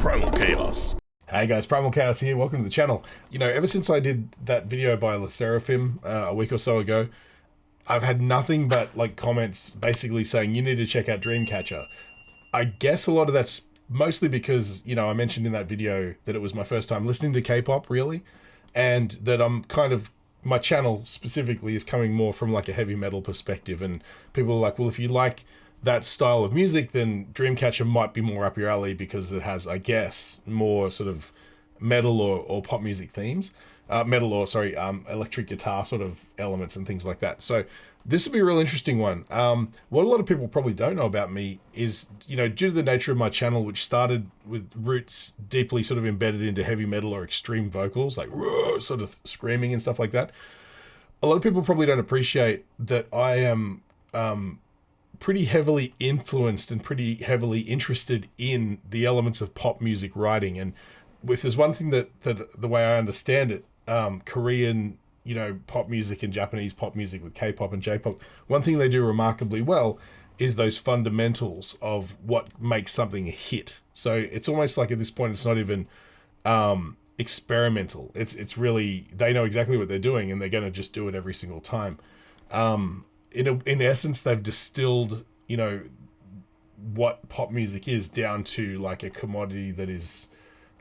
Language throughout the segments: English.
Primal Chaos. Hey guys, Primal Chaos here, welcome to the channel. You know, ever since I did that video by Le Seraphim a week or so ago, I've had nothing but like comments basically saying you need to check out Dreamcatcher. I guess a lot of that's mostly because, you know, I mentioned in that video that it was my first time listening to K-pop really, and that I'm kind of, my channel specifically is coming more from like a heavy metal perspective, and people are like, well, if you like that style of music, then Dreamcatcher might be more up your alley because it has, I guess, more sort of metal or pop music themes. Electric guitar sort of elements and things like that. So this will be a real interesting one. What a lot of people probably don't know about me is, you know, due to the nature of my channel, which started with roots deeply sort of embedded into heavy metal or extreme vocals, like sort of screaming and stuff like that, a lot of people probably don't appreciate that I am pretty heavily influenced and pretty heavily interested in the elements of pop music writing. And if there's one thing that the way I understand it, Korean, you know, pop music and Japanese pop music with K-pop and J-pop, one thing they do remarkably well is those fundamentals of what makes something a hit. So it's almost like at this point it's not even experimental. It's really, they know exactly what they're doing and they're going to just do it every single time. In essence, they've distilled, you know, what pop music is down to like a commodity that is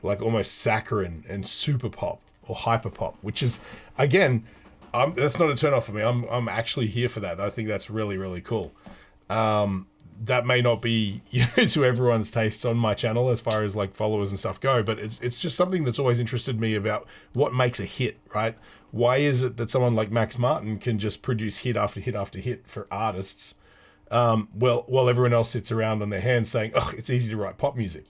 like almost saccharine and super pop or hyper pop, which is, again, that's not a turn off for me. I'm actually here for that. I think that's really, really cool. That may not be, you know, to everyone's tastes on my channel as far as like followers and stuff go, but it's just something that's always interested me about what makes a hit, right? Why is it that someone like Max Martin can just produce hit after hit after hit for artists, while everyone else sits around on their hands saying, oh, it's easy to write pop music.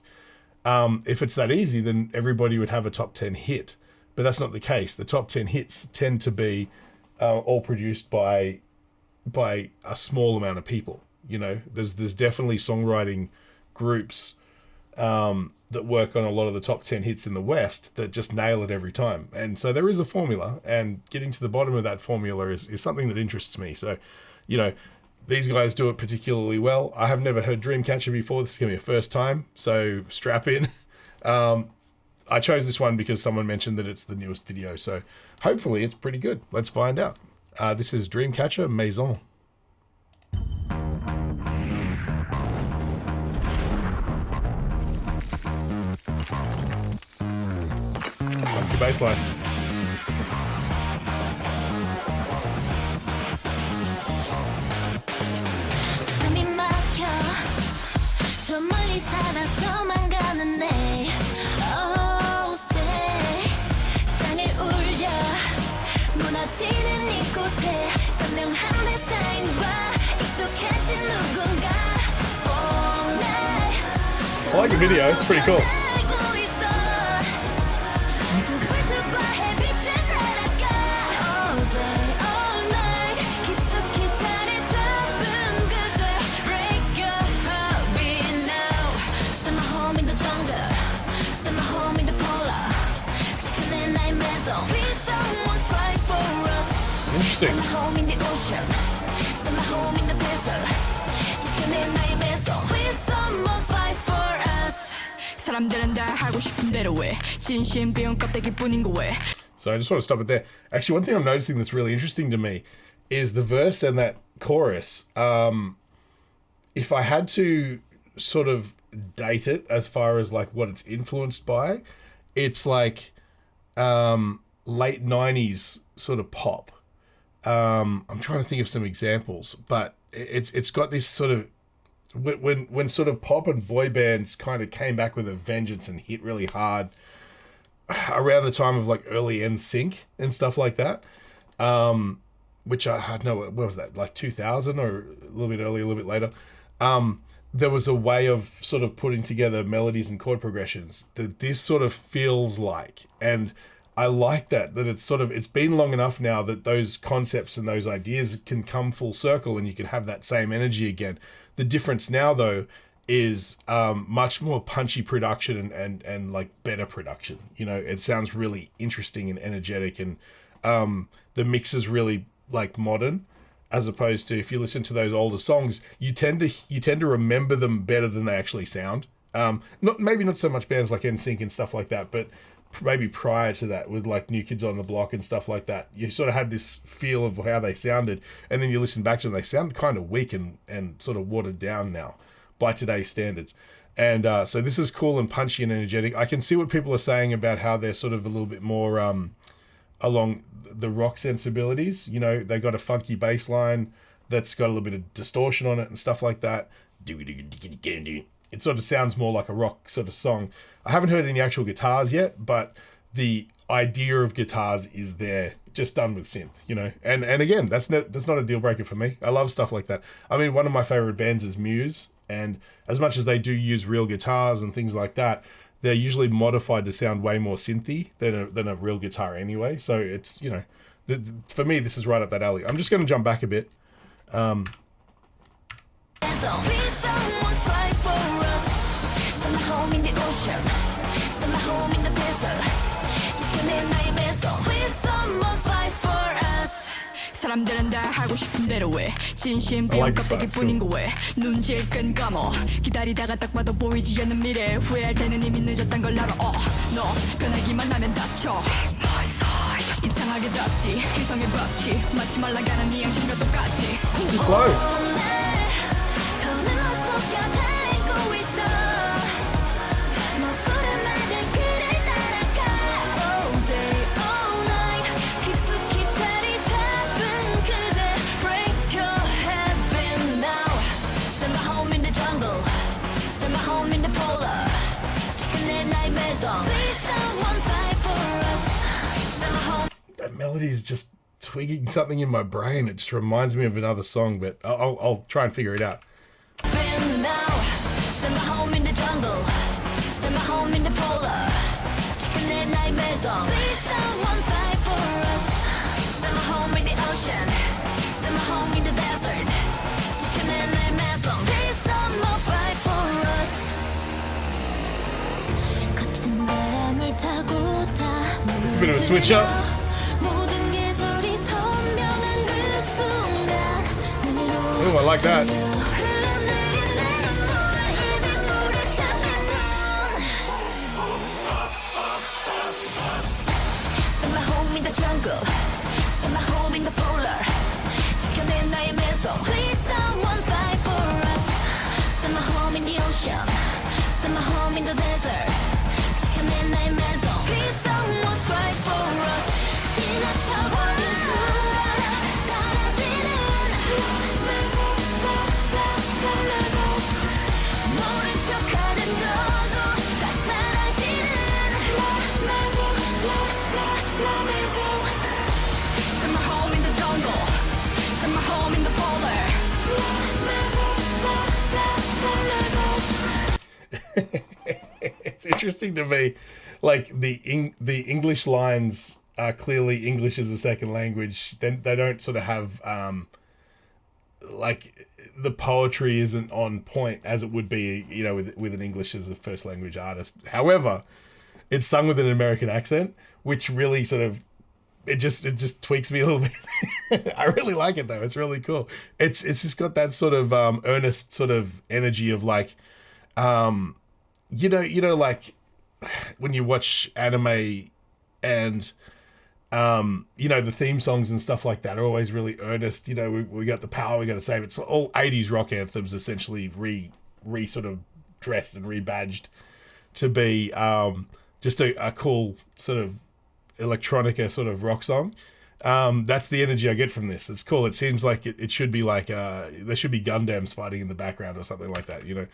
If it's that easy, then everybody would have a top 10 hit, but that's not the case. The top 10 hits tend to be all produced by a small amount of people. You know, there's definitely songwriting groups that work on a lot of the top 10 hits in the West that just nail it every time. And so there is a formula, and getting to the bottom of that formula is something that interests me. So, you know, these guys do it particularly well. I have never heard Dreamcatcher before. This is going to be a first time, so strap in. I chose this one because someone mentioned that it's the newest video, so hopefully it's pretty good. Let's find out. This is Dreamcatcher Maison. Funky bass line. I like the video, it's pretty cool. Interesting. So I just want to stop it there. Actually, one thing I'm noticing that's really interesting to me is the verse and that chorus. If I had to sort of date it as far as like what it's influenced by, it's like late 90s sort of pop. I'm trying to think of some examples, but it's got this sort of, when sort of pop and boy bands kind of came back with a vengeance and hit really hard around the time of like early NSYNC and stuff like that, which I don't know, what was that, like 2000 or a little bit earlier, a little bit later. There was a way of sort of putting together melodies and chord progressions that this sort of feels like, and I like that it's been long enough now that those concepts and those ideas can come full circle and you can have that same energy again. The difference now though is much more punchy production and like better production. You know, it sounds really interesting and energetic, and the mix is really like modern, as opposed to if you listen to those older songs, you tend to remember them better than they actually sound. Not maybe not so much bands like NSYNC and stuff like that, but maybe prior to that with like New Kids on the Block and stuff like that, you sort of had this feel of how they sounded, and then you listen back to them, they sound kind of weak and sort of watered down now by today's standards. And so this is cool and punchy and energetic. I can see what people are saying about how they're sort of a little bit more along the rock sensibilities. You know, they got a funky bass line that's got a little bit of distortion on it and stuff like that. It sort of sounds more like a rock sort of song. I haven't heard any actual guitars yet, but the idea of guitars is there, just done with synth, you know. And again, that's not a deal breaker for me. I love stuff like that. I mean, one of my favorite bands is Muse, and as much as they do use real guitars and things like that, they're usually modified to sound way more synthy than a real guitar anyway. So it's, you know, for me, this is right up that alley. I'm just going to jump back a bit. 사람들은 다 하고 싶은 대로 해 진심 비용 껍데기 뿐인 거 왜 눈질 끈 감어 기다리다가 딱 봐도 보이지 않는 미래 후회할 때는 이미 늦었단 걸 알아 너 꺼내기만 하면 닥쳐 이상하게 덥지 이성의 법칙 마치 말라가는 네 양심과 똑같이 That melody is just twigging something in my brain. It just reminds me of another song, but I'll try and figure it out. It's a bit of a switch up. Oh, I like that. It's interesting to me, like the English lines are clearly English as a second language. Then they don't sort of have like the poetry isn't on point as it would be, you know, with an English as a first language artist. However, it's sung with an American accent, which really sort of it just tweaks me a little bit. I really like it though. It's really cool. It's just got that sort of earnest sort of energy of like you know, like when you watch anime and you know, the theme songs and stuff like that are always really earnest. You know, we got the power, we got to save it. So all 80s rock anthems essentially re sort of dressed and rebadged to be just a cool sort of electronica sort of rock song. That's the energy I get from this. It's cool. It seems like it should be like there should be Gundams fighting in the background or something like that, you know.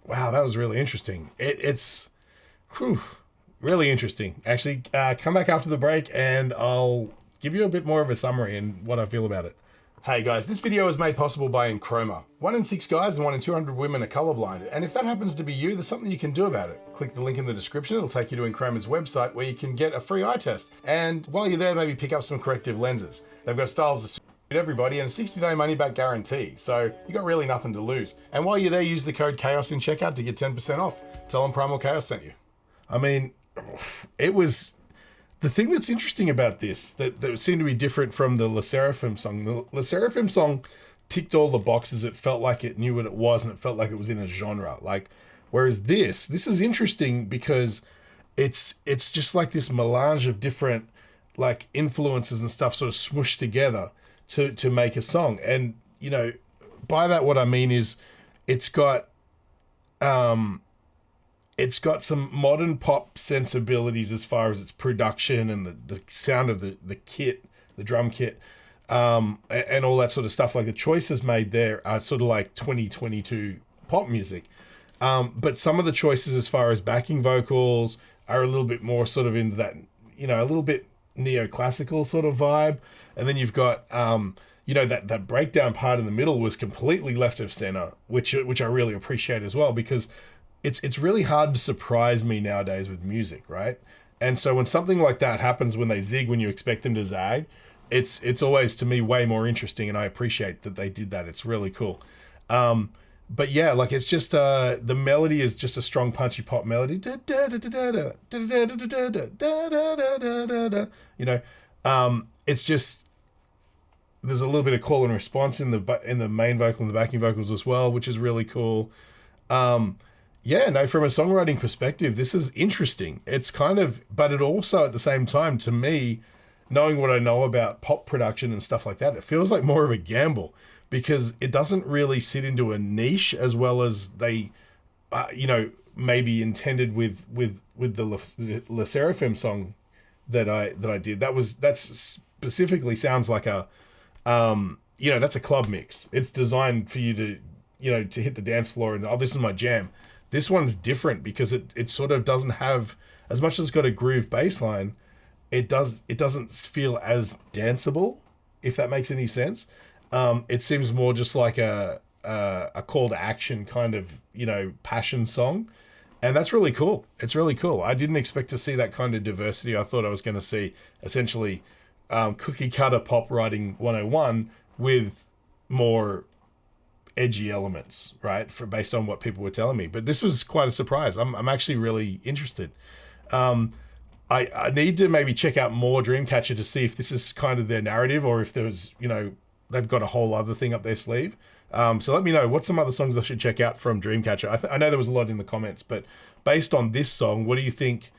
Wow, that was really interesting. It's really interesting. Actually, come back after the break and I'll give you a bit more of a summary and what I feel about it. Hey guys, this video is made possible by Enchroma. 1 in 6 guys and 1 in 200 women are colorblind, and if that happens to be you, there's something you can do about it. Click the link in the description, it'll take you to Enchroma's website where you can get a free eye test. And while you're there, maybe pick up some corrective lenses. They've got styles that suit everybody and a 60-day money-back guarantee, so you got really nothing to lose. And while you're there, use the code CHAOS in checkout to get 10% off. Tell them Primal Chaos sent you. I mean, it was... The thing that's interesting about this, that seemed to be different from the Le Sserafim song, the Le Sserafim song ticked all the boxes. It felt like it knew what it was, and it felt like it was in a genre. Like, whereas this is interesting because it's just like this melange of different like influences and stuff sort of smooshed together to make a song. And, you know, by that what I mean is it's got some modern pop sensibilities as far as its production and the sound of the kit, the drum kit, and all that sort of stuff. Like the choices made there are sort of like 2022 pop music. But some of the choices as far as backing vocals are a little bit more sort of into that, you know, a little bit neoclassical sort of vibe. And then you've got, you know, that breakdown part in the middle was completely left of center, which I really appreciate as well, because it's really hard to surprise me nowadays with music, right? And so when something like that happens, when they zig when you expect them to zag, it's always to me way more interesting, and I appreciate that they did that. It's really cool. But yeah, like it's just the melody is just a strong punchy pop melody. You know, it's just there's a little bit of call and response in the main vocal and the backing vocals as well, which is really cool. Yeah, no, from a songwriting perspective, this is interesting. It's kind of, but it also at the same time, to me, knowing what I know about pop production and stuff like that, it feels like more of a gamble because it doesn't really sit into a niche as well as they, you know, maybe intended with the Le Sserafim song that I did. That specifically sounds like a, you know, that's a club mix. It's designed for you to, you know, to hit the dance floor and, oh, this is my jam. This one's different because it sort of doesn't have, as much as it's got a groove bass line, it doesn't feel as danceable, if that makes any sense. It seems more just like a call to action kind of, you know, passion song. And that's really cool. It's really cool. I didn't expect to see that kind of diversity. I thought I was going to see essentially cookie cutter pop writing 101 with more edgy elements, right? Based on what people were telling me. But this was quite a surprise. I'm actually really interested. I need to maybe check out more Dreamcatcher to see if this is kind of their narrative or if there's, you know, they've got a whole other thing up their sleeve. So let me know what's some other songs I should check out from Dreamcatcher. I know there was a lot in the comments, but based on this song, what do you think?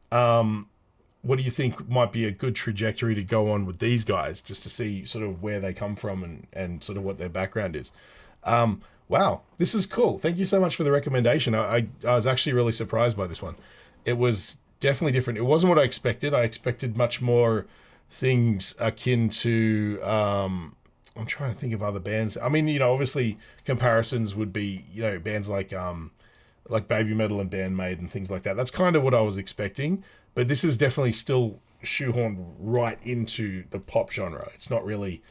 What do you think might be a good trajectory to go on with these guys, just to see sort of where they come from and sort of what their background is? Wow, this is cool. Thank you so much for the recommendation. I was actually really surprised by this one. It was definitely different. It wasn't what I expected. I expected much more things akin to, I'm trying to think of other bands. I mean, you know, obviously comparisons would be, you know, bands like Baby Metal and Bandmate and things like that. That's kind of what I was expecting, but this is definitely still shoehorned right into the pop genre. It's not really,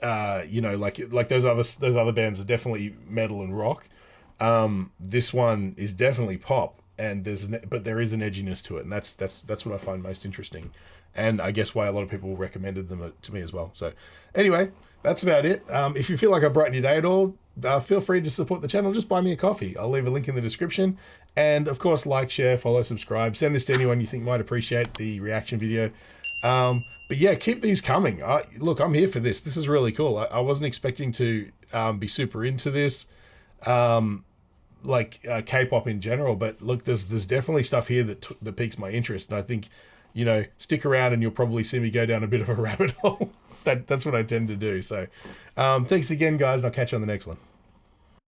you know, like those other bands are definitely metal and rock. This one is definitely pop, and but there is an edginess to it, and that's what I find most interesting, and I guess why a lot of people recommended them to me as well. So anyway, that's about it. If you feel like I brightened your day at all, feel free to support the channel. Just buy me a coffee. I'll leave a link in the description, and of course, like, share, follow, subscribe. Send this to anyone you think might appreciate the reaction video. But yeah, keep these coming. Look, I'm here for this. This is really cool. I wasn't expecting to be super into this, like K-pop in general. But look, there's definitely stuff here that piques my interest, and I think, you know, stick around and you'll probably see me go down a bit of a rabbit hole. That's what I tend to do. So, thanks again, guys. And I'll catch you on the next one.